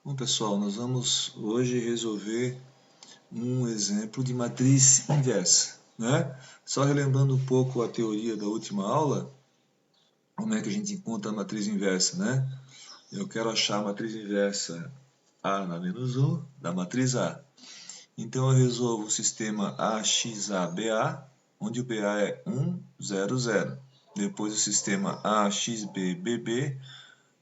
Bom, pessoal, nós vamos hoje resolver um exemplo de matriz inversa, né? Só relembrando um pouco a teoria da última aula, como é que a gente encontra a matriz inversa, né? Eu quero achar a matriz inversa A na menos 1 da matriz A. Então eu resolvo o sistema AXABA, onde o BA é 1, 0, 0. Depois o sistema AXBBB,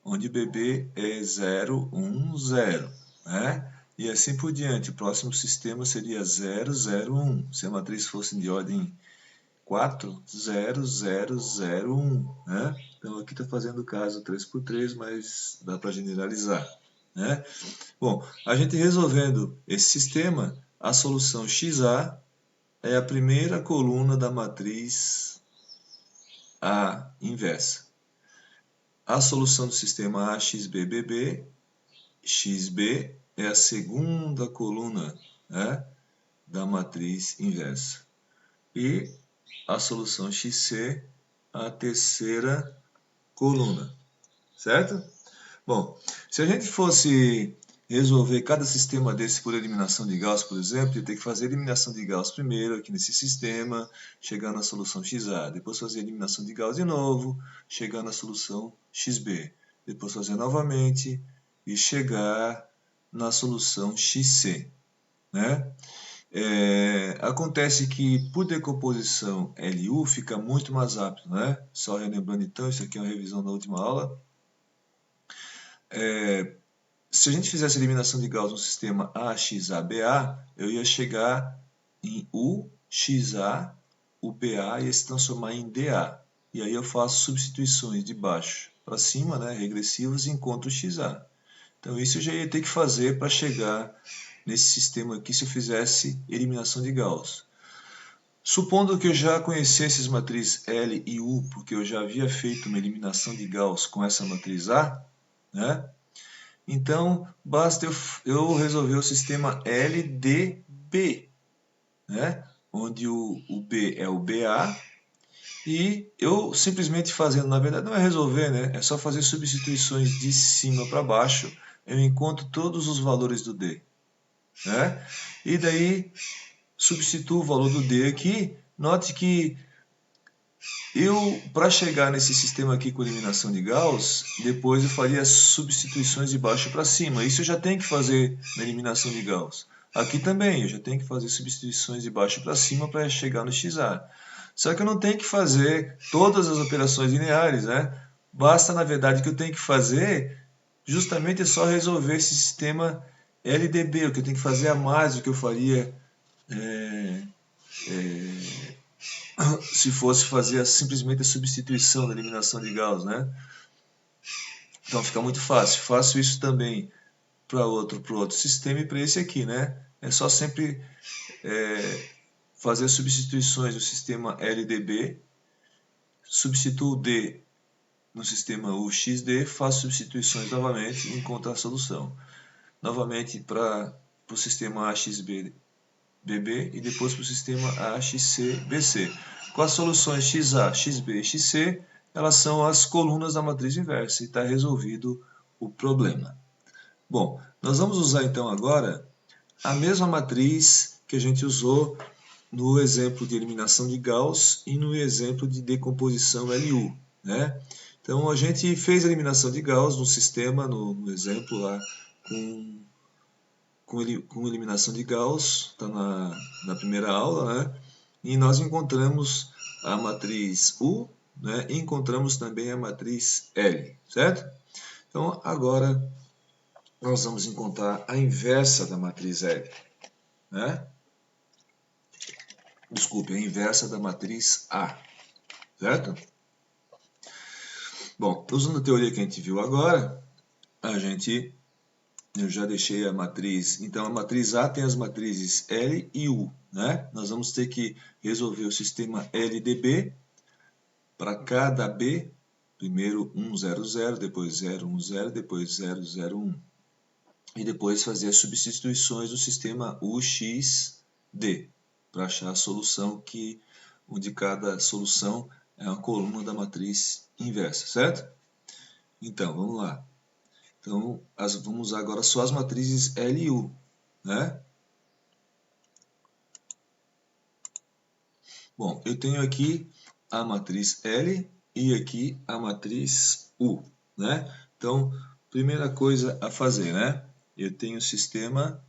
onde BB é 0, 1, 0, né? E assim por diante. O próximo sistema seria 0, 0, 1. Se a matriz fosse de ordem 4, 0, 0, 0, 1, né? Então aqui está fazendo o caso 3 por 3, mas dá para generalizar, né? Bom, a gente resolvendo esse sistema, a solução XA é a primeira coluna da matriz A inversa. A solução do sistema AXBBB, XB é a segunda coluna, né, da matriz inversa. E a solução XC, a terceira coluna, certo? Bom, se a gente fosse resolver cada sistema desse por eliminação de Gauss, por exemplo, ia ter que fazer a eliminação de Gauss primeiro aqui nesse sistema, chegar na solução XA, depois fazer a eliminação de Gauss de novo, chegar na solução XB, depois fazer novamente e chegar na solução XC, né? Acontece que por decomposição LU fica muito mais rápido, né? Só relembrando então, isso aqui é uma revisão da última aula. Se a gente fizesse a eliminação de Gauss no sistema AXABA, eu ia chegar em UXA, UPA ia se transformar em DA. E aí eu faço substituições de baixo para cima, né, regressivas, e encontro o XA. Então isso eu já ia ter que fazer para chegar nesse sistema aqui se eu fizesse eliminação de Gauss. Supondo que eu já conhecesse as matrizes L e U, porque eu já havia feito uma eliminação de Gauss com essa matriz A, né? Então, basta eu resolver o sistema LDB, né? Onde o B é o BA, e eu simplesmente fazendo, na verdade não é resolver, né? É só fazer substituições de cima para baixo, eu encontro todos os valores do D, né? E daí, substituo o valor do D aqui, note que para chegar nesse sistema aqui com eliminação de Gauss, depois eu faria as substituições de baixo para cima. Isso eu já tenho que fazer na eliminação de Gauss. Aqui também, eu já tenho que fazer substituições de baixo para cima para chegar no XA. Só que eu não tenho que fazer todas as operações lineares, né? Basta, na verdade, que eu tenho que fazer justamente é só resolver esse sistema LDB. O que eu tenho que fazer a mais do que eu faria se fosse fazer simplesmente a substituição da eliminação de Gauss, né? Então fica muito fácil. Faço isso também para outro sistema e para esse aqui, né? É só sempre fazer substituições no sistema LDB, substituo o D no sistema UXD, faço substituições novamente e encontro a solução. Novamente para o sistema AXBB e depois para o sistema AXCBC. Com as soluções XA, XB e XC, elas são as colunas da matriz inversa e está resolvido o problema. Bom, nós vamos usar então agora a mesma matriz que a gente usou no exemplo de eliminação de Gauss e no exemplo de decomposição LU, né? Então a gente fez a eliminação de Gauss no sistema, no exemplo lá, com eliminação de Gauss, está na primeira aula, né? E nós encontramos a matriz U, né? E encontramos também a matriz L, certo? Então agora nós vamos encontrar a inversa da matriz L, né? Desculpe, a inversa da matriz A, certo? Bom, usando a teoria que a gente viu agora, eu já deixei a matriz. Então, a matriz A tem as matrizes L e U, né? Nós vamos ter que resolver o sistema LDB para cada B. Primeiro 1, 0, 0, depois 0, 1, 0, depois 0, 0, 1. E depois fazer as substituições do sistema UXD para achar a solução onde cada solução é uma coluna da matriz inversa, certo? Então, vamos lá. Então, vamos usar agora só as matrizes L e U, né? Bom, eu tenho aqui a matriz L e aqui a matriz U, né? Então, primeira coisa a fazer, né? Eu tenho o sistema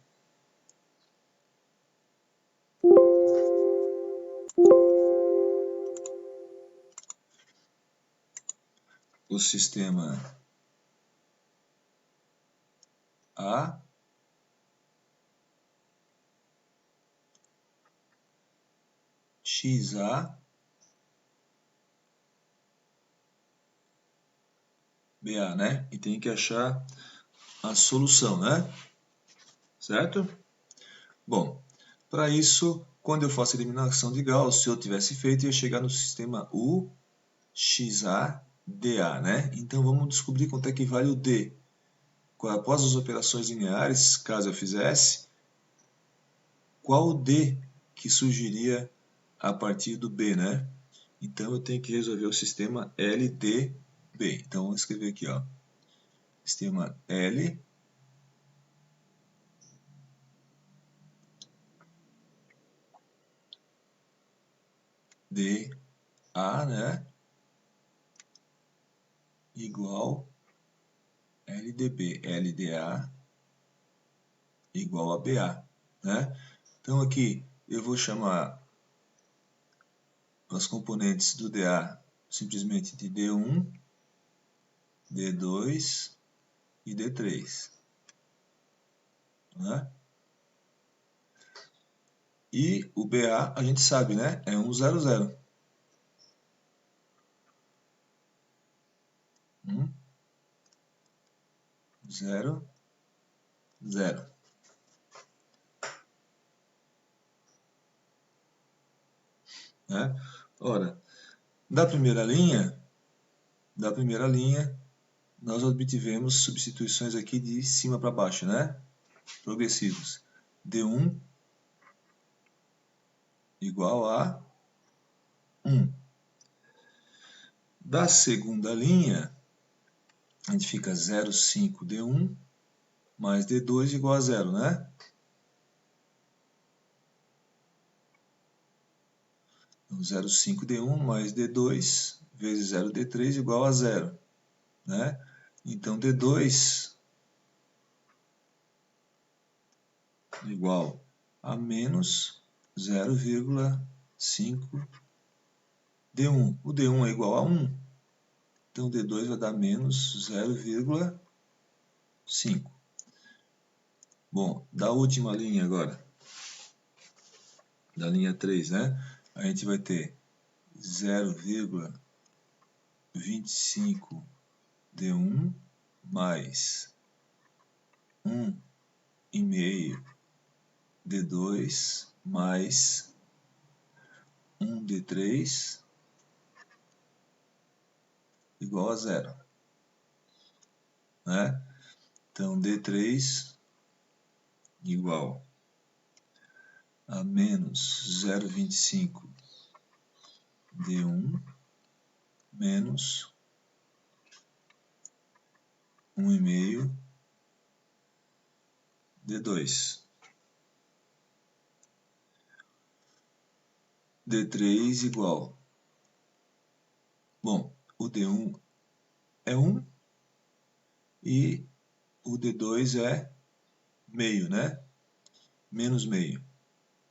A, XA, BA, né? E tem que achar a solução, né? Certo? Bom, para isso, quando eu faço a eliminação de Gauss, se eu tivesse feito, eu ia chegar no sistema U, XA, DA, né? Então vamos descobrir quanto é que vale o D. Após as operações lineares, caso eu fizesse, qual o D que surgiria a partir do B, né? Então eu tenho que resolver o sistema LDB. Então vamos escrever aqui, ó. Sistema L D A, né? Igual LDB, LDA igual a BA, né? Então aqui eu vou chamar as componentes do DA simplesmente de D1, D2 e D3, né? E o BA a gente sabe, né? É 100. 0, 0. Né? Ora, da primeira linha, nós obtivemos substituições aqui de cima para baixo, né? Progressivos. D1 igual a 1. Da segunda linha, a gente fica 0,5 D1 mais D2 igual a 0, né? Então, 0,5 D1 mais D2 vezes 0 D3 igual a 0, né? Então, D2 igual a menos 0,5 D1. O D1 é igual a 1, então D2 vai dar menos 0,5. Bom, da última linha agora, da linha 3, né? A gente vai ter 0,25 D1 mais 1,5 D2 mais 1 D3 igual a 0, né? Então D3 igual a menos 0,25 D1 menos 1,5 D2. D3 igual. Bom, o D1 é 1 e o D2 é meio, né? Menos meio.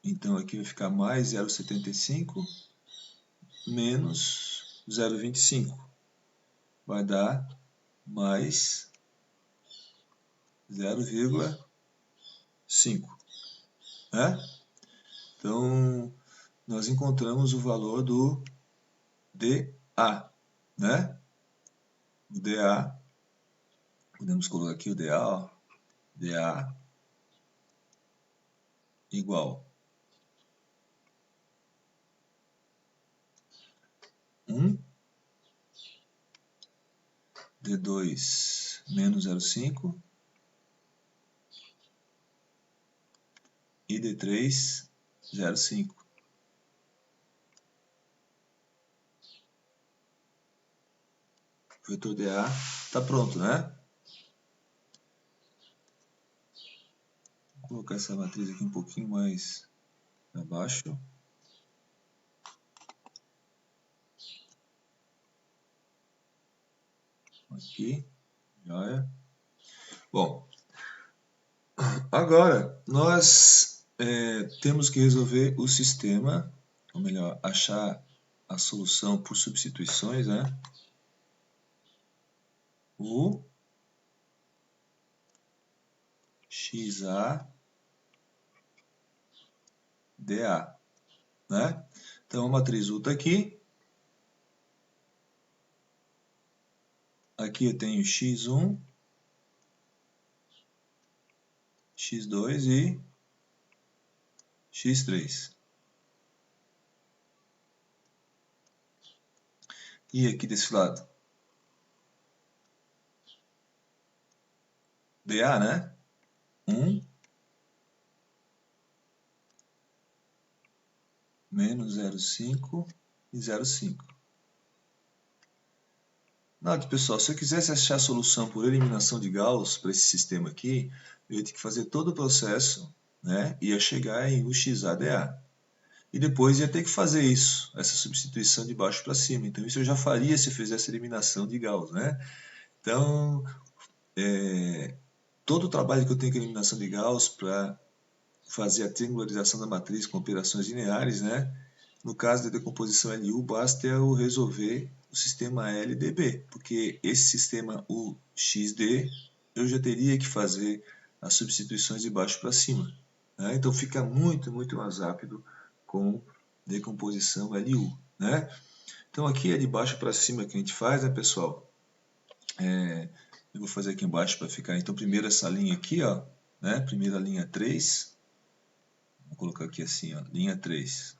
Então aqui vai ficar mais 0,75 menos 0,25. Vai dar mais 0,5, né? Então, nós encontramos o valor do DA, né? O DA, podemos colocar aqui o DA, ó. DA igual 1, D2 menos 0,5 e D3 0,5. O vetor DA está pronto, né? colocar essa matriz aqui um pouquinho mais abaixo. Aqui, já é. Bom, agora nós temos que resolver o sistema, ou melhor, achar a solução por substituições, né? O XA DA, né? Então a matriz U está aqui. Aqui eu tenho x1, x2 e x3. E aqui desse lado? DA, né? 1 menos 0,5 e 0,5. Note, pessoal, se eu quisesse achar a solução por eliminação de Gauss para esse sistema aqui, eu ia ter que fazer todo o processo, né? Ia chegar em UXADA. E depois ia ter que fazer isso, essa substituição de baixo para cima. Então isso eu já faria se eu fizesse a eliminação de Gauss, né? Então, todo o trabalho que eu tenho com a eliminação de Gauss para fazer a triangularização da matriz com operações lineares, né? No caso da decomposição LU, basta eu resolver o sistema LDB, porque esse sistema UXD eu já teria que fazer as substituições de baixo para cima, né? Então fica muito mais rápido com decomposição LU, né? Então aqui é de baixo para cima que a gente faz, né, pessoal? Eu vou fazer aqui embaixo para ficar. Então primeiro essa linha aqui, ó, né? Primeira linha 3. Vou colocar aqui assim, ó, linha 3.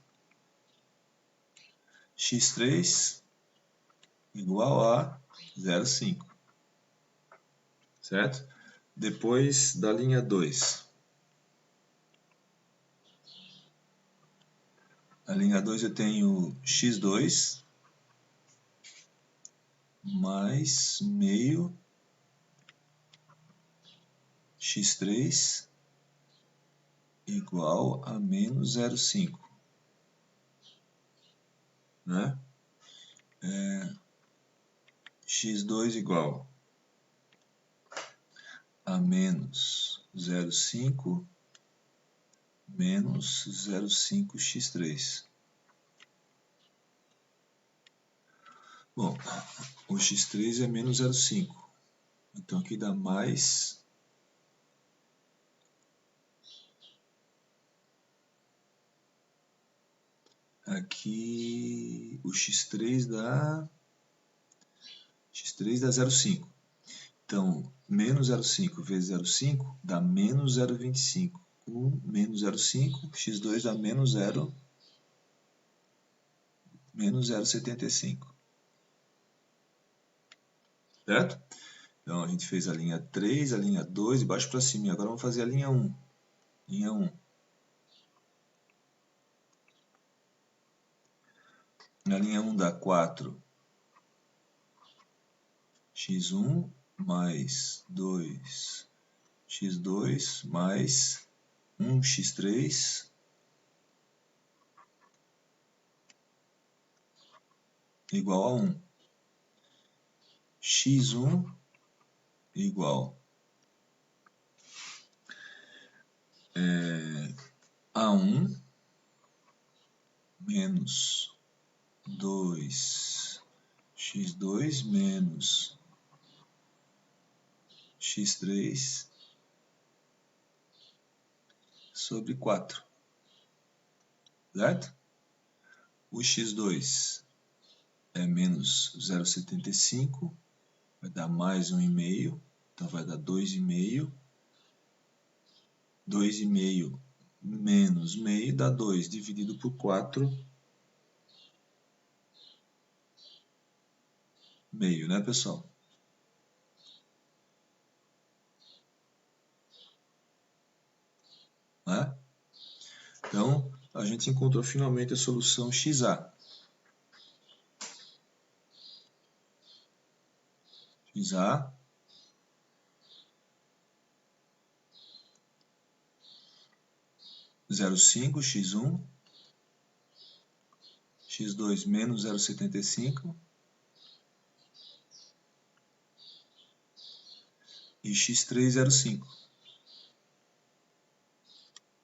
X3 igual a 0,5. Certo? Depois da linha 2. Na linha 2 eu tenho x2 mais meio x3 igual a menos 0,5. Né? X2 igual a menos 0,5 menos 0,5 x3. Bom, o x3 é menos 0,5. Então aqui dá mais. Aqui o x3 dá 0,5. Então, menos 0,5 vezes 0,5 dá menos 0,25. 1 menos 0,5, x2 dá menos 0,75. Certo? Então, a gente fez a linha 3, a linha 2, de baixo para cima. E agora vamos fazer a linha 1. Linha 1. Na linha 1 dá 4 x1 mais 2 x2 mais 1 x3 igual a 1. x1 igual a 1 menos 2 x2 menos x3 sobre 4. Certo? O x2 é menos 0,75, vai dar mais 1,5, então vai dar 2,5. 2,5 menos meio dá 2, dividido por 4, meio, né, pessoal? Né? Então, a gente encontrou finalmente a solução XA. XA 0,5, x1, x2 menos 0,75 e x3, 0,5.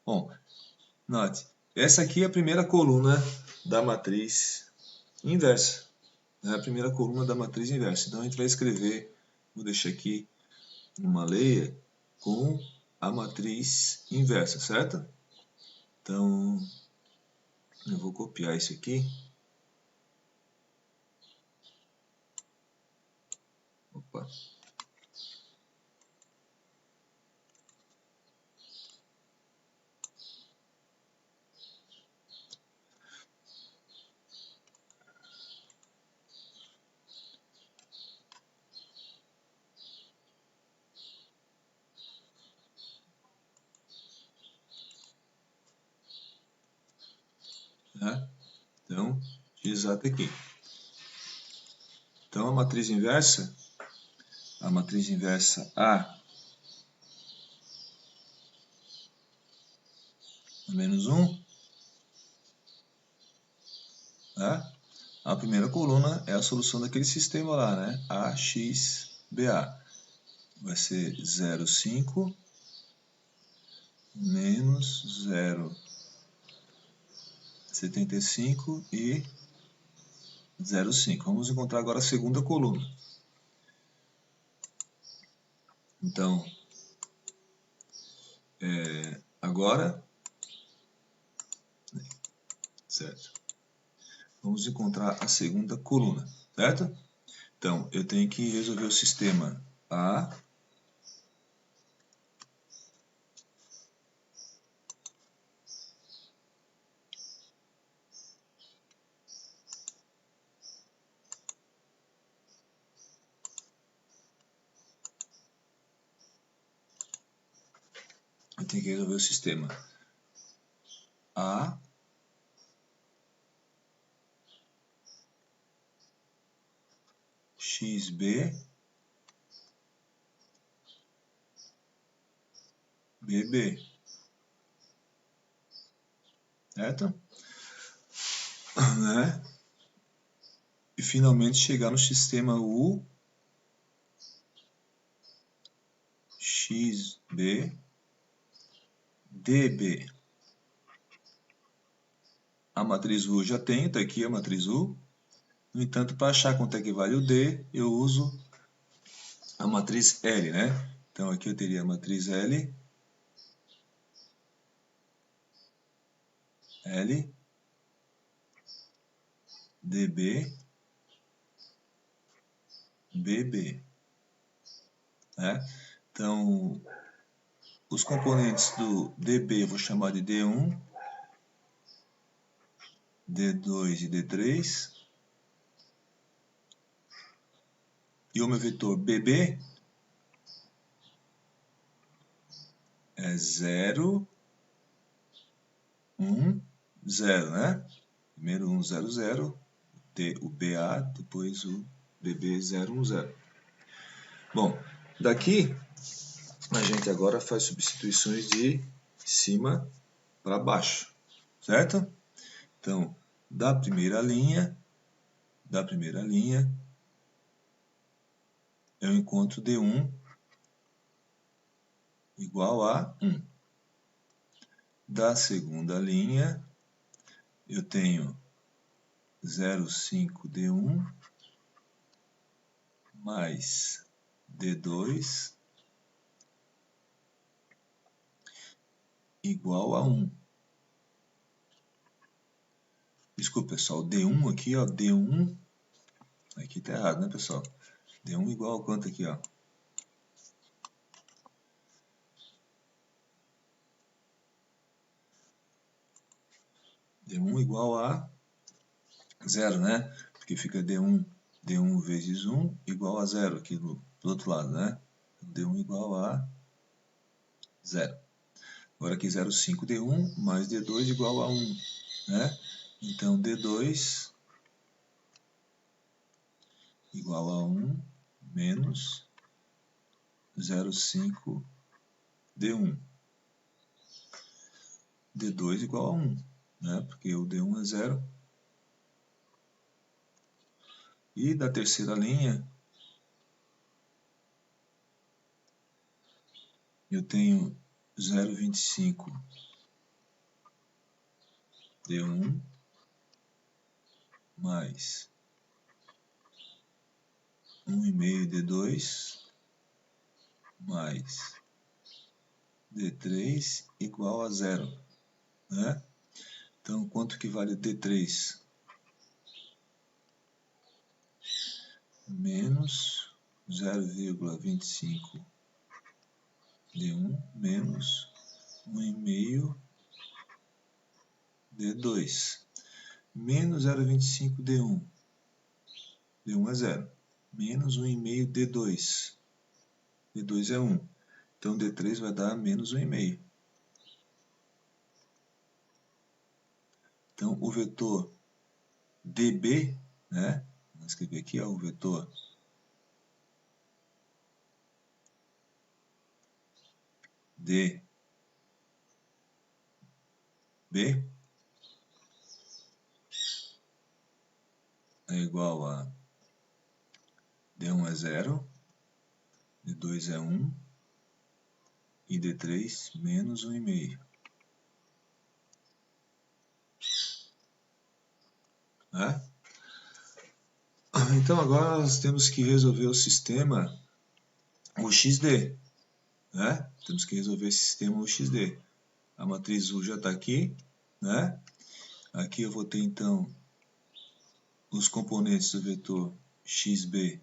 Bom, note, essa aqui é a primeira coluna da matriz inversa. É a primeira coluna da matriz inversa. Então a gente vai escrever, vou deixar aqui uma leia com a matriz inversa, certo? Então, eu vou copiar isso aqui. Opa. Né? Então, exato aqui. Então, a matriz inversa A menos 1, né? A primeira coluna é a solução daquele sistema lá, né? AXBA. Vai ser 0,5 menos 0,75 e 0,5. Vamos encontrar agora a segunda coluna. Então, agora, certo? Vamos encontrar a segunda coluna, certo? Então, eu tenho que resolver o sistema A eu tenho que resolver o sistema A XB BB, certo? Né? E finalmente chegar no sistema U XB DB. A matriz U eu já tenho, está aqui a matriz U. No entanto, para achar quanto é que vale o D, eu uso a matriz L, né? Então aqui eu teria a matriz L, DB, BB. Né? Então, os componentes do DB eu vou chamar de D1, D2 e D3. E o meu vetor BB é 0, 1, 0, né? Primeiro 1, 0, 0, o BA, depois o BB 0, 1, 0. Bom, daqui a gente agora faz substituições de cima para baixo, certo? Então, da primeira linha, eu encontro D1 igual a 1. Da segunda linha, eu tenho 0,5D1 mais D2 igual a 1. Desculpa, pessoal, D1 aqui, ó, D1, aqui tá errado, né, pessoal? D1 igual a quanto aqui, ó? D1 igual a 0, né? Porque fica D1 vezes 1 igual a 0 aqui do outro lado, né? D1 igual a 0. Agora aqui 0,5 D1 mais D2 igual a 1, né? Então D2 igual a 1 menos 0,5 D1. D2 igual a 1, né? Porque o D1 é 0. E da terceira linha, eu tenho 0,25 D1 mais 1,5 D2 mais D3 igual a 0, né? Então, quanto que vale D3? Menos 0,25 D1 menos 1,5 D2. Menos 0,25 D1. D1 é 0. Menos 1,5 D2. D2 é 1. Então, D3 vai dar menos 1,5. Então, o vetor DB, né? Vou escrever aqui, ó, o vetor DB é igual a D1 é 0, D2 é 1 e D3 menos 1,5. Né? Então agora nós temos que resolver o sistema UXD. Né? Temos que resolver esse sistema UXD. A matriz U já está aqui. Né? Aqui eu vou ter então os componentes do vetor XB.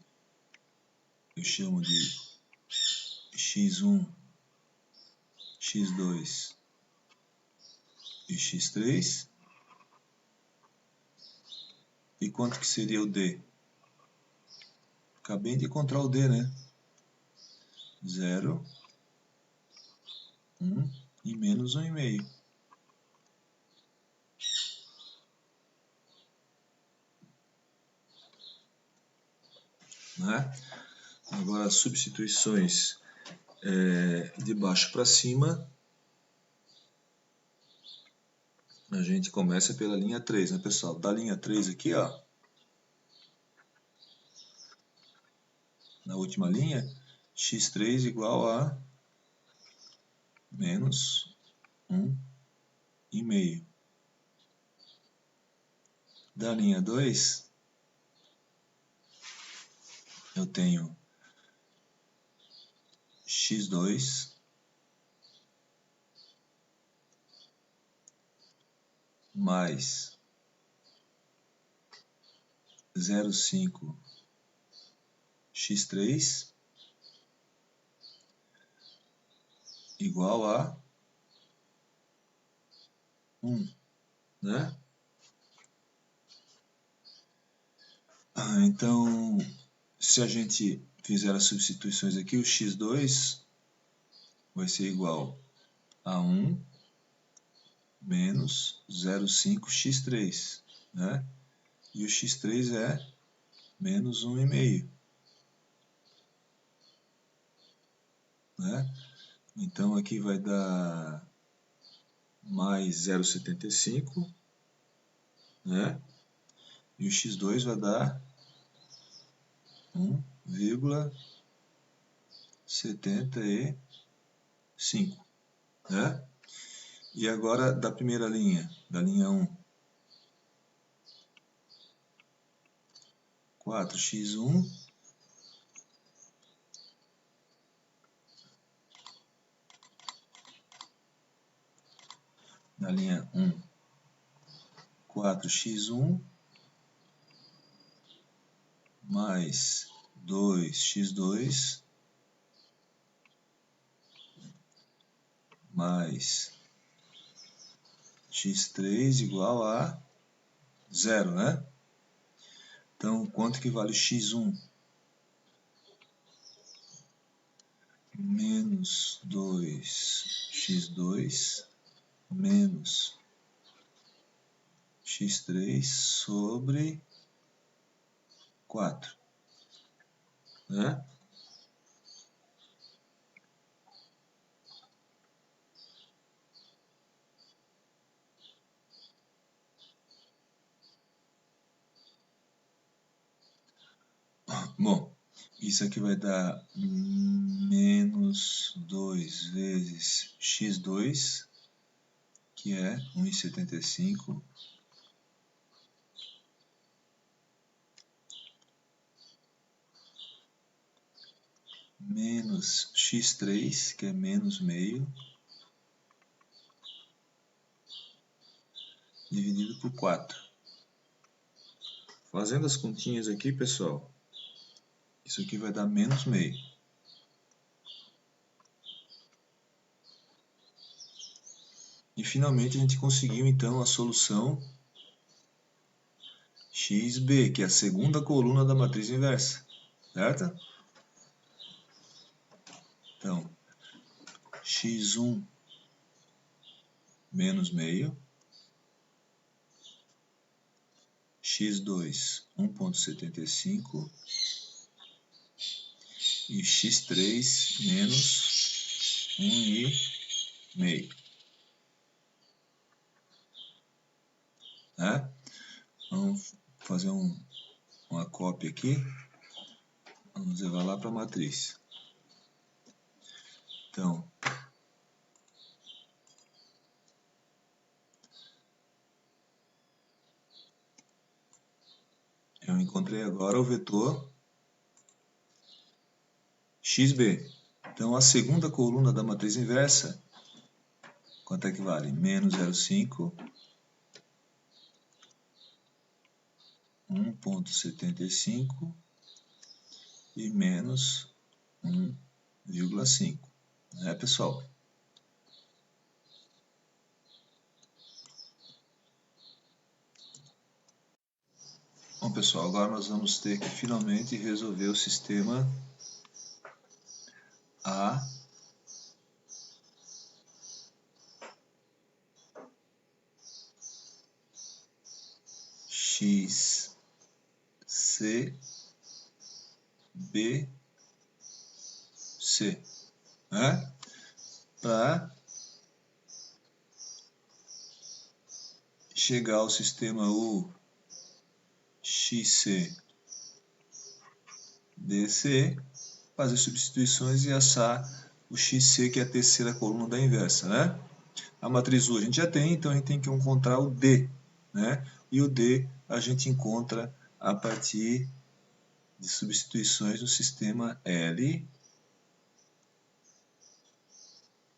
Eu chamo de X1, X2 e X3. E quanto que seria o D? Acabei de encontrar o D, né? 0, 1 e menos 1,5. Né? Agora, as substituições de baixo para cima, a gente começa pela linha 3, né, pessoal? Da linha 3 aqui, ó, na última linha, x3 igual a menos 1,5. Da linha 2, eu tenho x2 mais 0,5 x3 igual a 1, né? Então, se a gente fizer as substituições aqui, o x2 vai ser igual a 1 menos 0,5 x3, né? E o x3 é menos 1,5, né? Então aqui vai dar mais 0,75, né? E o x2 vai dar 1,75, né? E agora da primeira linha, da linha 1, 4x1 na linha 1, 4x1 mais 2x2 mais x3 igual a 0, né? Então, quanto que vale x1? Menos 2x2 menos x3 sobre 4, né? Bom, isso aqui vai dar menos 2 vezes x2, que é 1,75. Menos x3, que é menos meio, dividido por 4. Fazendo as continhas aqui, pessoal, isso aqui vai dar menos meio. E finalmente a gente conseguiu então a solução xb, que é a segunda coluna da matriz inversa, certo? Então, x1 menos meio, x2 1,75 e x3 menos 1,5. Né? Vamos fazer uma cópia aqui. Vamos levar lá para a matriz. Então, eu encontrei agora o vetor xb. Então, a segunda coluna da matriz inversa, quanto é que vale? Menos 0,5, 1,75 e menos 1,5. Né, pessoal? Bom, pessoal, agora nós vamos ter que finalmente resolver o sistema A x c b c, né? Para chegar ao sistema U xc dc, fazer substituições e achar o xc, que é a terceira coluna da inversa, né? A matriz U a gente já tem, então a gente tem que encontrar o D, né? E o D a gente encontra a partir de substituições no sistema L,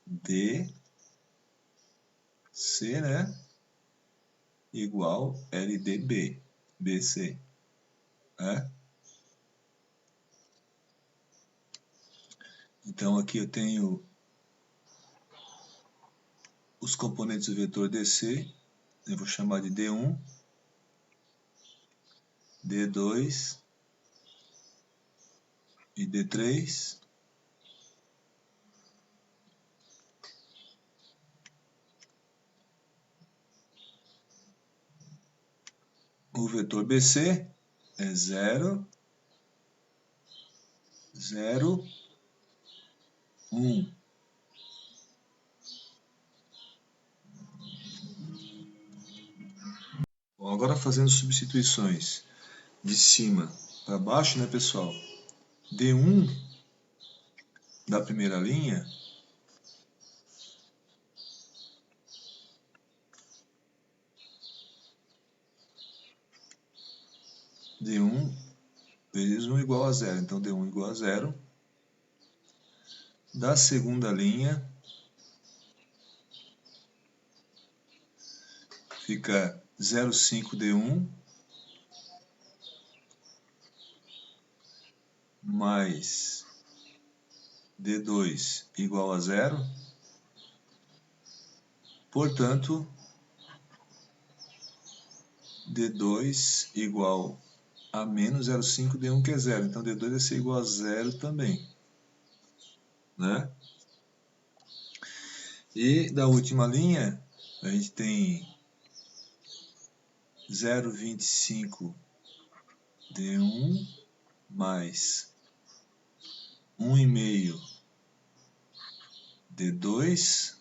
D, C, né? Igual LDB, BC, né? Então aqui eu tenho os componentes do vetor DC, eu vou chamar de D1, D2 e D3. O vetor BC é 0, 0, 1. Bom, agora fazendo substituições de cima para baixo, né, pessoal? D1 da primeira linha D1 vezes 1 igual a 0. Então, D1 igual a 0. Da segunda linha, fica 0,5D1 mais D2 igual a 0. Portanto, D2 igual a menos 0,5D1, que é 0. Então, D2 vai ser igual a 0 também, né? E da última linha, a gente tem 0,25D1 mais 1,5 D2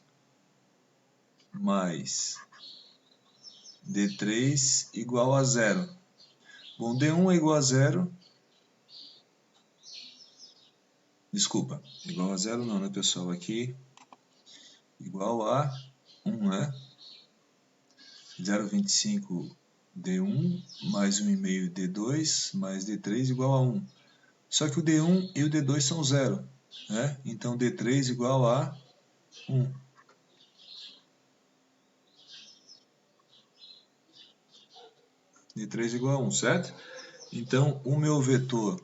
mais D3 igual a 0. Bom, D1 é igual a 0, Desculpa, igual a 0 não, né, pessoal? Aqui, igual a 1, né? 0,25 D1 mais 1,5 D2 mais D3 igual a 1. Só que o D1 e o D2 são 0, né? Então D3 igual a 1. D3 igual a 1, certo? Então o meu vetor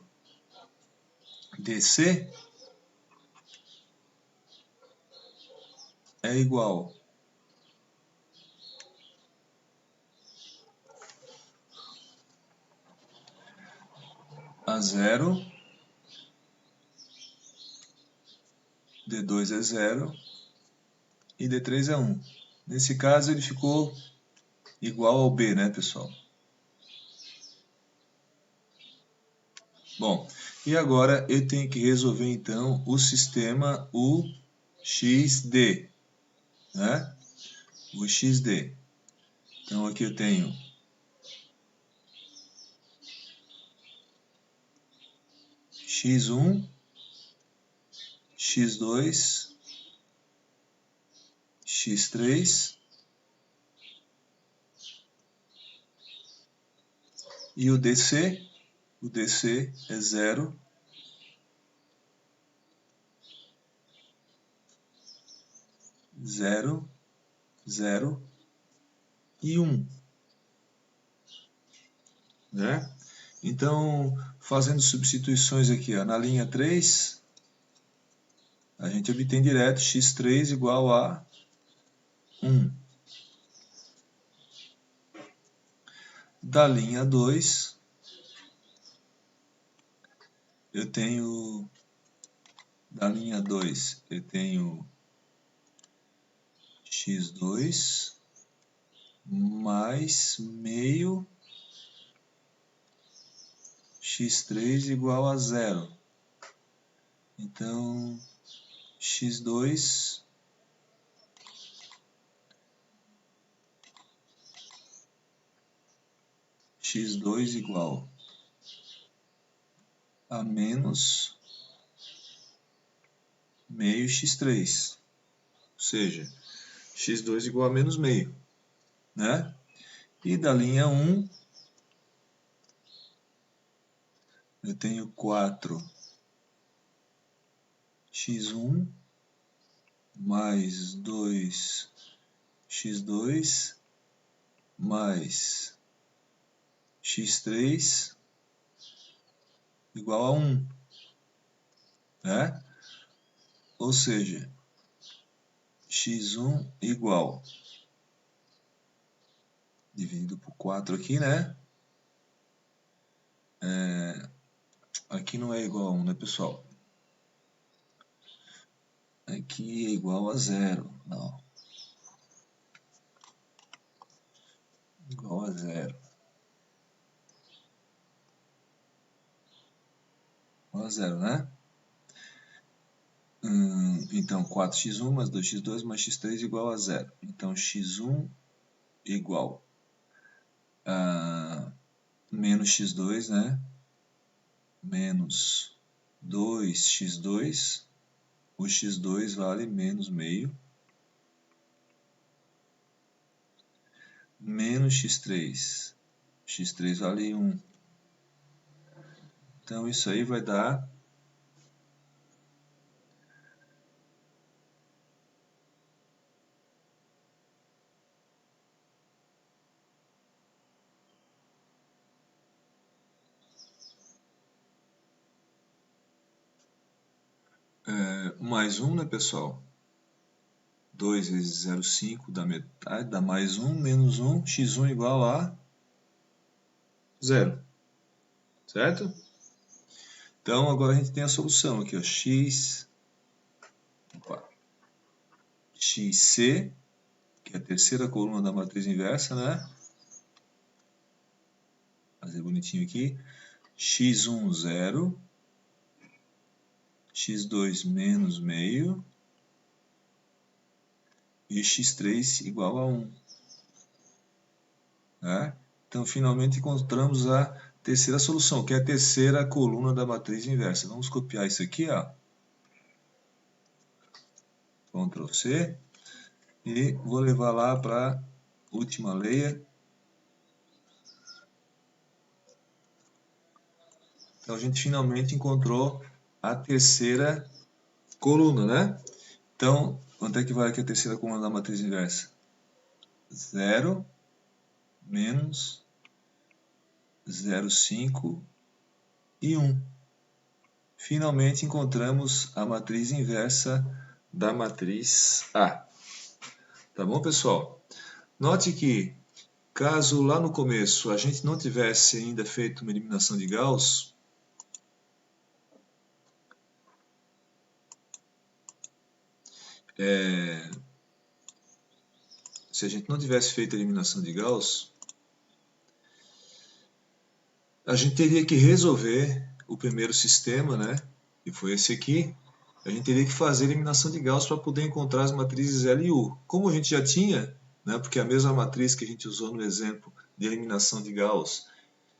DC é igual a 0, D2 é 0 e D3 é 1. Nesse caso ele ficou igual ao B, né, pessoal? Bom, e agora eu tenho que resolver então o sistema UXD, né? O XD. Então aqui eu tenho X1, X2, X3 e o DC é 0, 0, 0 e 1, né? Então, fazendo substituições aqui, ó, na linha 3, a gente obtém direto x3 igual a 1. Da linha 2, eu tenho x2 mais meio x3 igual a 0. Então, x2 igual a menos meio x3. Ou seja, x2 igual a menos meio, né? E da linha 1, eu tenho 4x1 mais 2x2 mais x3 igual a 1, né? Ou seja, x1 igual, dividido por 4 aqui, né? Aqui não é igual a 1, né, pessoal? Aqui é igual a 0, não. Igual a 0. Igual a 0, né? Então, 4x1 mais 2x2 mais x3 igual a 0. Então, x1 igual a menos x2, né? Menos 2x2. O x2 vale menos meio. Menos x3. x3 vale 1. Então, isso aí vai dar mais 1, né, pessoal? 2 vezes 0,5 dá metade, dá mais 1, menos 1, x1 igual a 0. Certo? Então, agora a gente tem a solução aqui, ó, xc, que é a terceira coluna da matriz inversa, né? Fazer bonitinho aqui. x1, 0. x2 menos meio. E x3 igual a 1. Né? Então, finalmente encontramos a terceira solução, que é a terceira coluna da matriz inversa. Vamos copiar isso aqui, ó. Ctrl C, e vou levar lá para a última layer. Então a gente finalmente encontrou a terceira coluna, né? Então, quanto é que vai aqui a terceira coluna da matriz inversa? 0, menos 0,5 e 1. Finalmente encontramos a matriz inversa da matriz A. Tá bom, pessoal? Note que, caso lá no começo a gente não tivesse ainda feito uma eliminação de Gauss, se a gente não tivesse feito a eliminação de Gauss, a gente teria que resolver o primeiro sistema, né? Que foi esse aqui. A gente teria que fazer a eliminação de Gauss para poder encontrar as matrizes L e U. Como a gente já tinha, né? Porque a mesma matriz que a gente usou no exemplo de eliminação de Gauss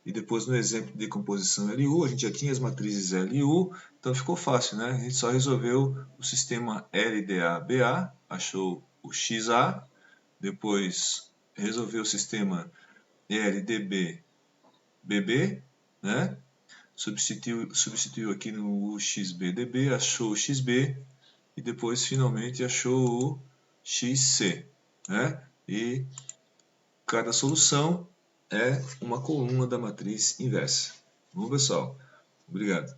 e depois no exemplo de decomposição LU, a gente já tinha as matrizes L e U, então ficou fácil, né? A gente só resolveu o sistema LDA-BA, achou o XA, depois resolveu o sistema LDB-BB, né? Substituiu aqui no XBDB, achou o XB e depois finalmente achou o XC, né? E cada solução é uma coluna da matriz inversa. Bom, pessoal, obrigado.